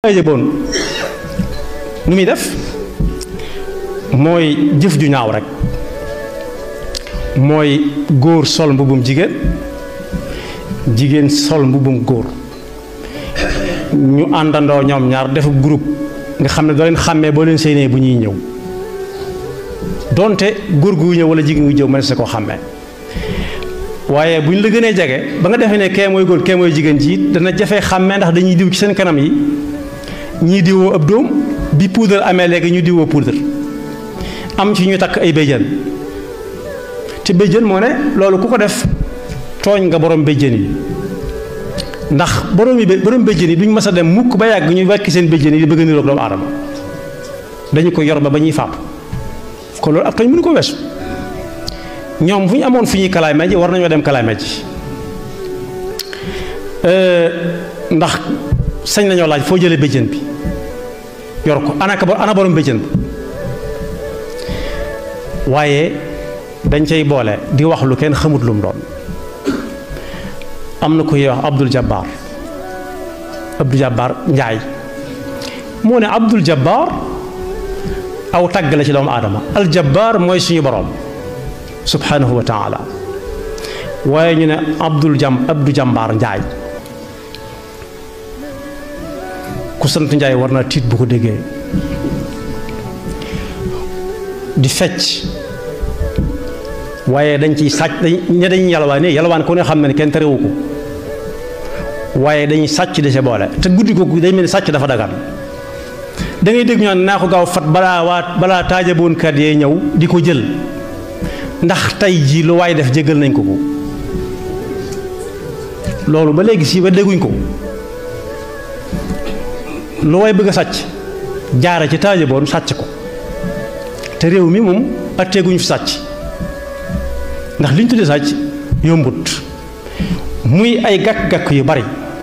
bon nu muy def mooy jëf ju ñaaw rek mooy góor sol mbubum jigéen jigéen sol mbubum góor ñu àndandoo ñoom ñaar def groupe nga xam ne doo leen xàmmee boo leen séenee bu ñuy ñëw donte góor gu ñëw wala jigéen gu ñëw mën na ko xàmmee waaye bu ñu la gënee jege ba nga defee ne kee mooy góor kee mooy jigéen ji dana jafee xàmmee ndax dañuy diw ci seen kanam yi ñii diwoo ab doom bi poudre amee léegi ñu diwoo poudre am ci ñu takk ay béjjën te béjjën moo ne loolu ku ko def tooñ nga borom béjjën yi ndax borom béjjën yi duñ mës a dem mukk ba yàgg ñu wekki seen béjjën yi di bëgg a niroog doomu aadama dañu ko yor ba ñuy fàpp kon loolu ab tooñ mënu ko weesu ñoom fu ñu amoon fi ñuy kalaame ji war nañoo dem kalaame ji ndax sañ nañoo laaj foo jëlee béjjën bi yor ko ana borom béjjën bi waaye dañ cay boole di wax lu kenn xamut lu mu doon am na ku ñuy wax Abdul Jabbar Njaay moo ne Abdul Jabbar aw tàgg la ci doomu aadama al Jabbar mooy suñu borom subhanahu wa taala waaye ñu ne Abdul Jàmbaar Njaay ku sant Njaay war naa tiit bu ko déggee di fecc waaye dañ ciy sàcc dañuy yalwaan ko ne xam ne kenn terewu ko waaye dañuy sàcc di sa boole te guddi ko day mel ni sàcc dafa dagan da ngay dégg ñu naan naa ko gaaw fat balaa taajaboonkat yee ñëw di ko jël ndax tey jii lu waay def jégal nañ ko loolu ba léegi si ba dégguñ ko lu waay bëgg a sàcc jaare ci taajaboon sàcc ko te réew mi moom atteeguñu fi sàcc ndax liñ tuddee sàcc yombut muy ay gàkk-gàkk yu bari